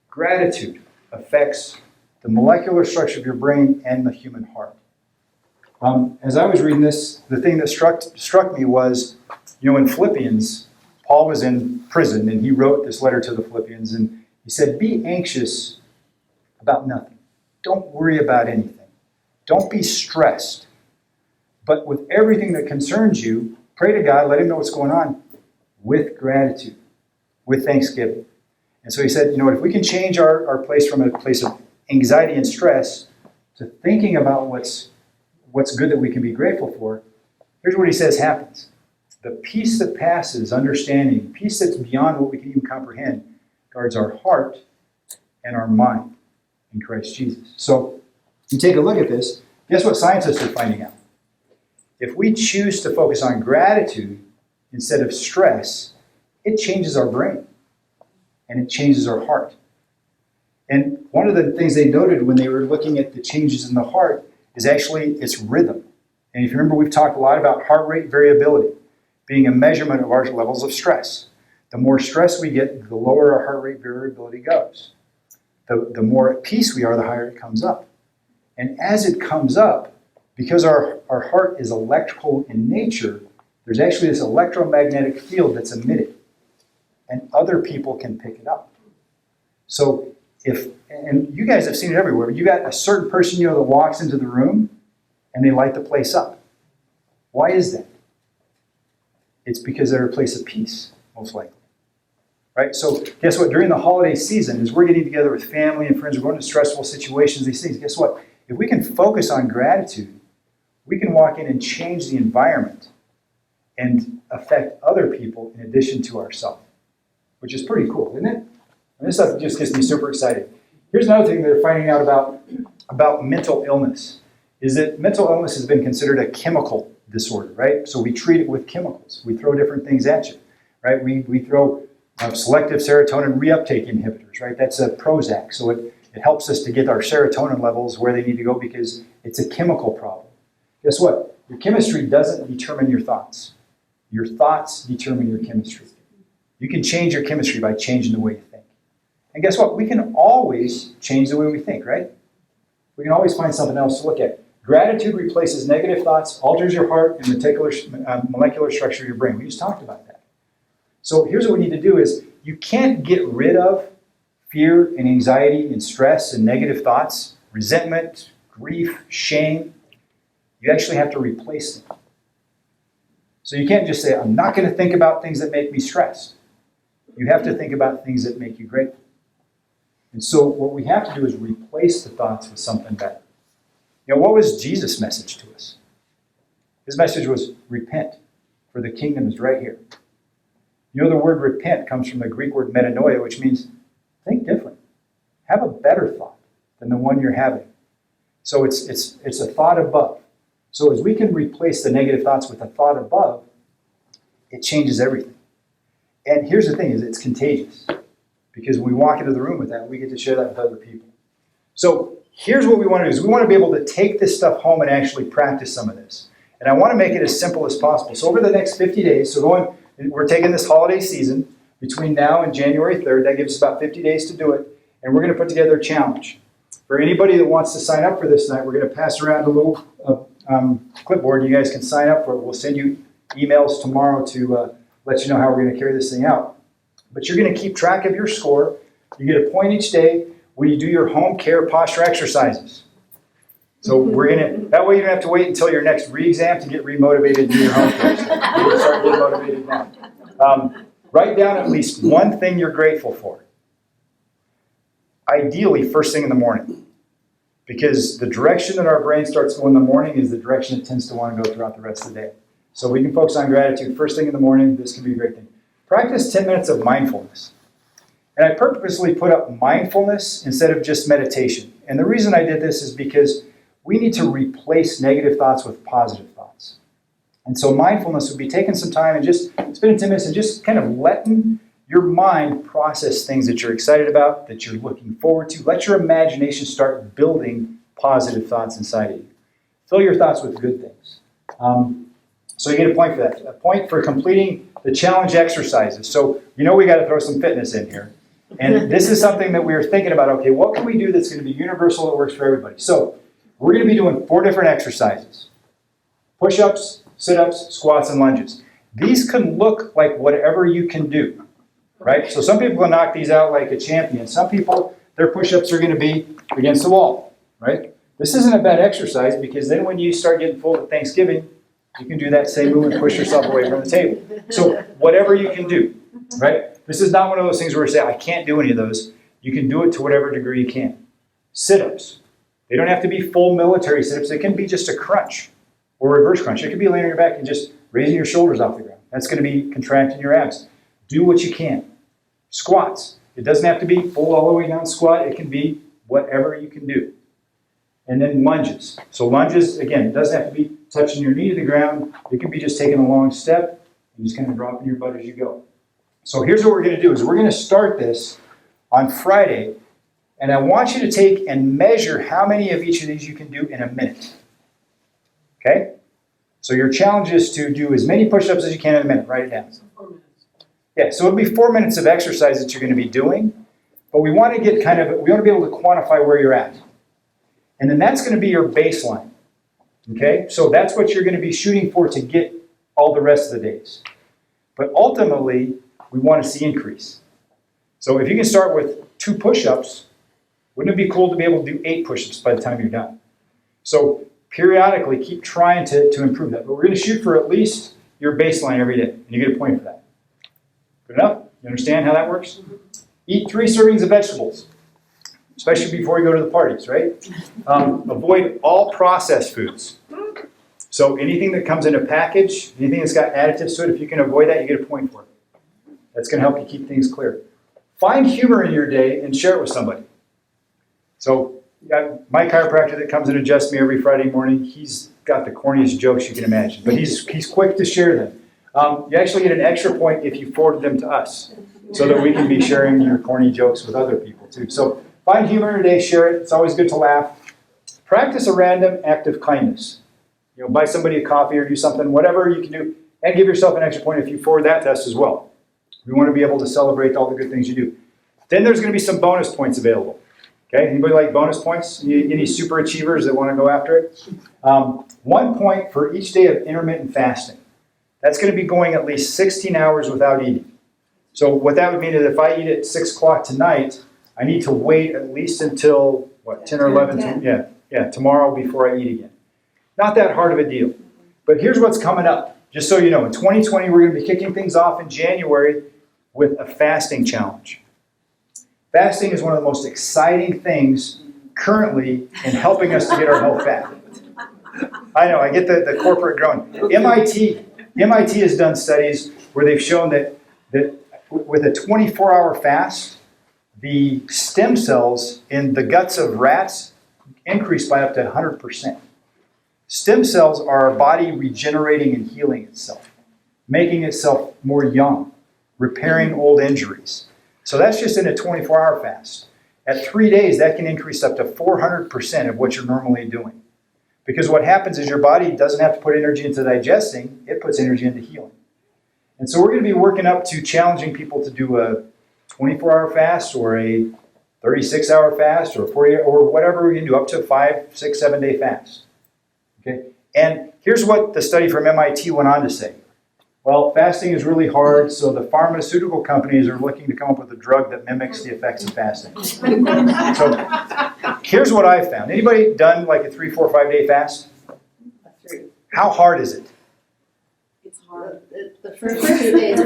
Gratitude affects the molecular structure of your brain and the human heart. As I was reading this, the thing that struck me was, in Philippians, Paul was in prison and he wrote this letter to the Philippians and he said, be anxious about nothing. Don't worry about anything. Don't be stressed. But with everything that concerns you, pray to God, let him know what's going on with gratitude, with thanksgiving. And so he said, if we can change our place from a place of anxiety and stress to thinking about what's good that we can be grateful for, here's what he says happens. The peace that passes understanding, peace that's beyond what we can even comprehend, guards our heart and our mind in Christ Jesus. So you take a look at this, guess what scientists are finding out? If we choose to focus on gratitude instead of stress, it changes our brain and it changes our heart. And one of the things they noted when they were looking at the changes in the heart is actually its rhythm. And if you remember, we've talked a lot about heart rate variability being a measurement of our levels of stress. The more stress we get, the lower our heart rate variability goes. The more at peace we are, the higher it comes up. And as it comes up, because our heart is electrical in nature, there's actually this electromagnetic field that's emitted. And other people can pick it up. So and you guys have seen it everywhere, you got a certain person that walks into the room and they light the place up. Why is that? It's because they're a place of peace, most likely. Right? So guess what? During the holiday season, as we're getting together with family and friends, we're going to stressful situations, these things, guess what? If we can focus on gratitude, we can walk in and change the environment and affect other people in addition to ourselves, which is pretty cool, isn't it? And this stuff just gets me super excited. Here's another thing they're finding out about mental illness, is that mental illness has been considered a chemical disorder, right? So we treat it with chemicals. We throw different things at you, right? We throw selective serotonin reuptake inhibitors, right? That's a Prozac. So it helps us to get our serotonin levels where they need to go because it's a chemical problem. Guess what? Your chemistry doesn't determine your thoughts. Your thoughts determine your chemistry. You can change your chemistry by changing the way you think. And guess what? We can always change the way we think, right? We can always find something else to look at. Gratitude replaces negative thoughts, alters your heart and molecular structure of your brain. We just talked about that. So here's what we need to do is you can't get rid of fear and anxiety and stress and negative thoughts, resentment, grief, shame. You actually have to replace them. So you can't just say, I'm not going to think about things that make me stressed. You have to think about things that make you grateful. And so what we have to do is replace the thoughts with something better. What was Jesus' message to us? His message was repent, for the kingdom is right here. The word repent comes from the Greek word metanoia, which means think different. Have a better thought than the one you're having. So it's a thought above. So as we can replace the negative thoughts with a thought above, it changes everything. And here's the thing, is it's contagious. Because when we walk into the room with that, we get to share that with other people. So here's what we want to do, is we want to be able to take this stuff home and actually practice some of this. And I want to make it as simple as possible. So over the next 50 days, we're taking this holiday season between now and January 3rd. That gives us about 50 days to do it. And we're going to put together a challenge. For anybody that wants to sign up for this tonight, we're going to pass around a little clipboard. You guys can sign up for it. We'll send you emails tomorrow to let you know how we're going to carry this thing out. But you're going to keep track of your score. You get a point each day when you do your home care posture exercises. So that way you don't have to wait until your next re-exam to get remotivated to do your home care stuff. You can start getting motivated now. Write down at least one thing you're grateful for. Ideally, first thing in the morning. Because the direction that our brain starts going in the morning is the direction it tends to want to go throughout the rest of the day. So we can focus on gratitude first thing in the morning. This can be a great thing. Practice 10 minutes of mindfulness. And I purposely put up mindfulness instead of just meditation. And the reason I did this is because we need to replace negative thoughts with positive thoughts. And so mindfulness would be taking some time and just spending 10 minutes and just kind of letting your mind process things that you're excited about, that you're looking forward to. Let your imagination start building positive thoughts inside of you. Fill your thoughts with good things. So you get a point for that. A point for completing the challenge exercises. So we got to throw some fitness in here. And this is something that we were thinking about, okay, what can we do that's going to be universal that works for everybody? So we're going to be doing 4 different exercises. Push-ups, sit-ups, squats, and lunges. These can look like whatever you can do, right? So some people will knock these out like a champion. Some people, their push-ups are going to be against the wall, right? This isn't a bad exercise because then when you start getting full at Thanksgiving, you can do that same move and push yourself away from the table. So whatever you can do, right? This is not one of those things where you say, I can't do any of those. You can do it to whatever degree you can. Sit-ups. They don't have to be full military sit-ups. They can be just a crunch or reverse crunch. It could be laying on your back and just raising your shoulders off the ground. That's going to be contracting your abs. Do what you can. Squats. It doesn't have to be full all the way down squat. It can be whatever you can do. And then lunges. So lunges, again, it doesn't have to be touching your knee to the ground. It can be just taking a long step and just kind of dropping your butt as you go. So here's what we're going to do is we're going to start this on Friday, and I want you to take and measure how many of each of these you can do in a minute. Okay? So your challenge is to do as many push-ups as you can in a minute. Write it down. 4 minutes. Yeah, so it'll be 4 minutes of exercise that you're going to be doing, but we want to be able to quantify where you're at. And then that's going to be your baseline. Okay? So that's what you're going to be shooting for to get all the rest of the days. But ultimately, we want to see increase. So if you can start with 2 push-ups, wouldn't it be cool to be able to do 8 push-ups by the time you're done? So periodically, keep trying to improve that. But we're going to shoot for at least your baseline every day, and you get a point for that. Good enough? You understand how that works? Eat 3 servings of vegetables, especially before you go to the parties, right? Avoid all processed foods. So anything that comes in a package, anything that's got additives to it, if you can avoid that, you get a point for it. That's going to help you keep things clear. Find humor in your day and share it with somebody. So my chiropractor that comes and adjusts me every Friday morning, he's got the corniest jokes you can imagine, but he's quick to share them. You actually get an extra point if you forward them to us, so that we can be sharing your corny jokes with other people too. So find humor in your day, share it. It's always good to laugh. Practice a random act of kindness. Buy somebody a coffee or do something, whatever you can do, and give yourself an extra point if you forward that to us as well. We want to be able to celebrate all the good things you do. Then there's going to be some bonus points available. Okay, anybody like bonus points? Any super achievers that want to go after it? 1 point for each day of intermittent fasting. That's going to be going at least 16 hours without eating. So what that would mean is if I eat at 6 o'clock tonight, I need to wait at least until, 10 or 11? Tomorrow before I eat again. Not that hard of a deal. But here's what's coming up. Just so you know, in 2020, we're going to be kicking things off in January with a fasting challenge. Fasting is one of the most exciting things currently in helping us to get our health back. I know, I get the corporate groan. MIT has done studies where they've shown that with a 24-hour fast, the stem cells in the guts of rats increase by up to 100%. Stem cells are our body regenerating and healing itself, making itself more young, repairing old injuries. So that's just in a 24-hour fast. At 3 days, that can increase up to 400% of what you're normally doing. Because what happens is your body doesn't have to put energy into digesting, it puts energy into healing. And so we're going to be working up to challenging people to do a 24-hour fast or a 36-hour fast or 40 or whatever we can do, up to a 5, 6, 7 day fast. Okay? And here's what the study from MIT went on to say. Well, fasting is really hard, so the pharmaceutical companies are looking to come up with a drug that mimics the effects of fasting. So here's what I found. Anybody done like a 3, 4, 5 day fast? 3. How hard is it? It's hard. The first 2 days.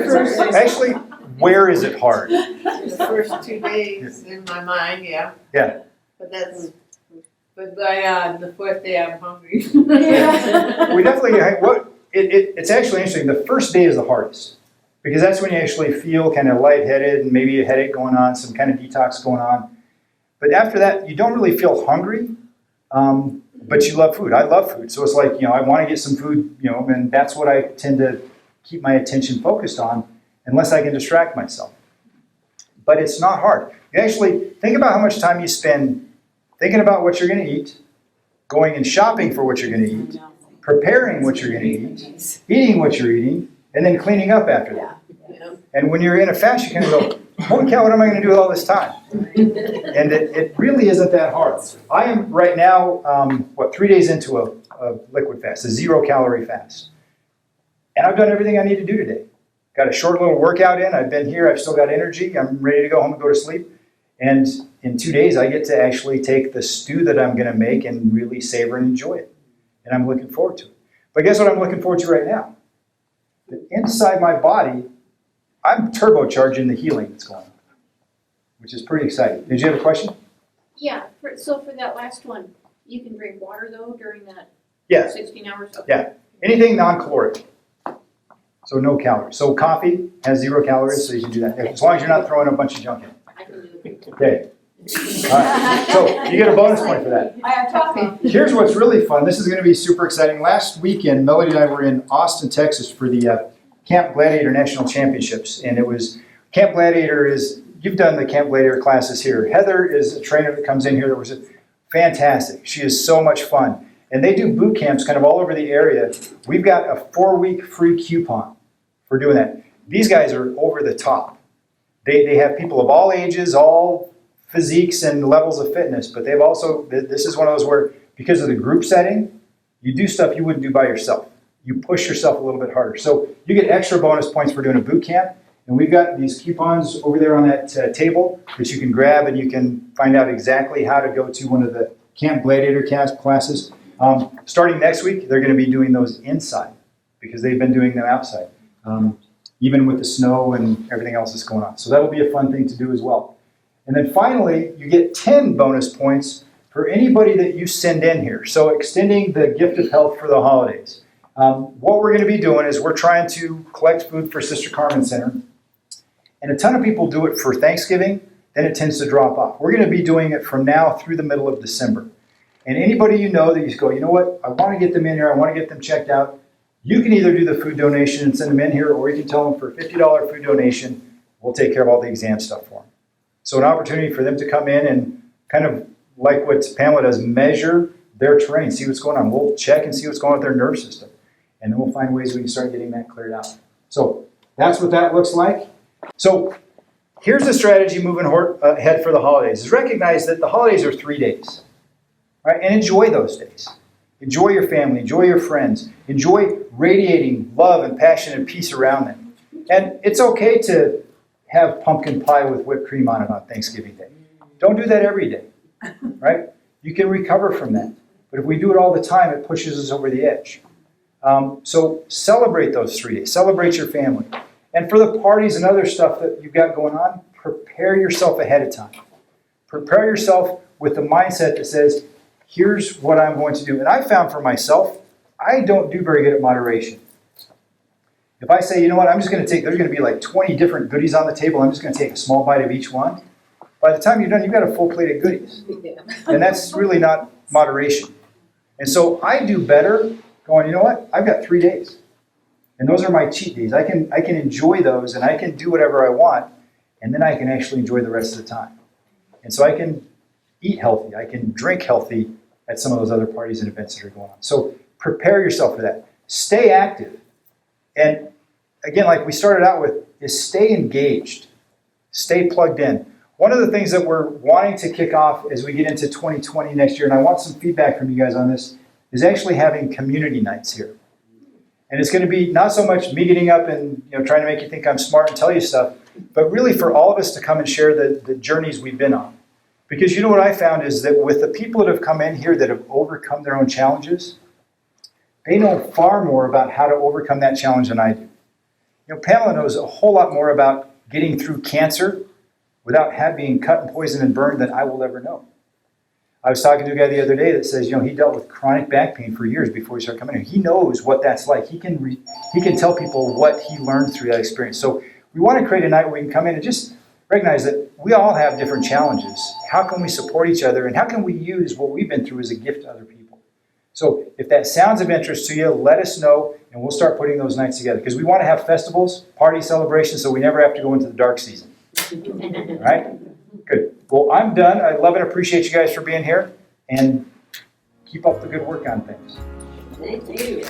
Actually, where is it hard? The first 2 days in my mind, yeah. Yeah. But by the 4th day, I'm hungry. We definitely, it's actually interesting. The first day is the hardest because that's when you actually feel kind of lightheaded and maybe a headache going on, some kind of detox going on. But after that, you don't really feel hungry, but you love food. I love food. So it's like, I want to get some food, and that's what I tend to keep my attention focused on unless I can distract myself. But it's not hard. You actually think about how much time you spend thinking about what you're going to eat, going and shopping for what you're going to eat, preparing what you're going to eat, eating what you're eating, and then cleaning up after that. And when you're in a fast, you kind of go, holy cow, what am I going to do with all this time? And it really isn't that hard. I am right now, 3 days into a liquid fast, a 0-calorie fast. And I've done everything I need to do today. Got a short little workout in. I've been here. I've still got energy. I'm ready to go home and go to sleep. And in 2 days, I get to actually take the stew that I'm going to make and really savor and enjoy it. And I'm looking forward to it. But guess what I'm looking forward to right now? That inside my body, I'm turbocharging the healing that's going on, which is pretty exciting. Did you have a question? Yeah, so for that last one, you can drink water though during that Yeah. 16 hours? Okay. Yeah. Anything non-caloric. So no calories. So coffee has 0 calories, so you can do that. As long as you're not throwing a bunch of junk in. I can do it. Okay. All right. So you get a bonus point for that. I have coffee. Here's what's really fun. This is going to be super exciting. Last weekend, Melody and I were in Austin, Texas for the Camp Gladiator National Championships. And it was, Camp Gladiator is, you've done the Camp Gladiator classes here. Heather is a trainer that comes in here that was fantastic. She is so much fun. And they do boot camps kind of all over the area. We've got a 4-week free coupon for doing that. These guys are over the top. They have people of all ages, all physiques and levels of fitness, but they've also, this is one of those where, because of the group setting, you do stuff you wouldn't do by yourself. You push yourself a little bit harder. So you get extra bonus points for doing a boot camp, and we've got these coupons over there on that table that you can grab, and you can find out exactly how to go to one of the Camp Gladiator classes. Starting next week, they're going to be doing those inside because they've been doing them outside, even with the snow and everything else that's going on. So that'll be a fun thing to do as well. And then finally, you get 10 bonus points for anybody that you send in here. So extending the gift of health for the holidays. What we're going to be doing is we're trying to collect food for Sister Carmen Center. And a ton of people do it for Thanksgiving, then it tends to drop off. We're going to be doing it from now through the middle of December. And anybody you know that you go, you know what, I want to get them in here, I want to get them checked out, you can either do the food donation and send them in here, or you can tell them for a $50 food donation, we'll take care of all the exam stuff for them. So an opportunity for them to come in and kind of like what Pamela does, measure their terrain, see what's going on. We'll check and see what's going on with their nerve system. And then we'll find ways we can start getting that cleared out. So that's what that looks like. So here's the strategy moving ahead for the holidays, is recognize that the holidays are 3 days, right? And enjoy those days. Enjoy your family, enjoy your friends, enjoy radiating love and passion and peace around them. And it's okay to have pumpkin pie with whipped cream on it on Thanksgiving Day. Don't do that every day, right? You can recover from that. But if we do it all the time, it pushes us over the edge. So celebrate those 3 days. Celebrate your family. And for the parties and other stuff that you've got going on, prepare yourself ahead of time. Prepare yourself with the mindset that says, here's what I'm going to do. And I found for myself, I don't do very good at moderation. If I say, you know what, I'm just going to take, there's going to be like 20 different goodies on the table, I'm just going to take a small bite of each one. By the time you're done, you've got a full plate of goodies. And that's really not moderation. And so I do better going, you know what, I've got 3 days. And those are my cheat days. I can enjoy those, and I can do whatever I want, and then I can actually enjoy the rest of the time. And so I can eat healthy. I can drink healthy at some of those other parties and events that are going on. So prepare yourself for that. Stay active. And again, like we started out with, is stay engaged. Stay plugged in. One of the things that we're wanting to kick off as we get into 2020 next year, and I want some feedback from you guys on this, is actually having community nights here. And it's going to be not so much me getting up and trying to make you think I'm smart and tell you stuff, but really for all of us to come and share the journeys we've been on. Because you know what I found is that with the people that have come in here that have overcome their own challenges, they know far more about how to overcome that challenge than I do. Pamela knows a whole lot more about getting through cancer without being cut and poisoned and burned than I will ever know. I was talking to a guy the other day that says, he dealt with chronic back pain for years before he started coming in. He knows what that's like. He can tell people what he learned through that experience. So we want to create a night where we can come in and just recognize that we all have different challenges. How can we support each other, and how can we use what we've been through as a gift to other people? So if that sounds of interest to you, let us know, and we'll start putting those nights together. Because we want to have festivals, party celebrations, so we never have to go into the dark season. All right? Good. Well, I'm done. I love and appreciate you guys for being here. And Keep up the good work on things. Thank you.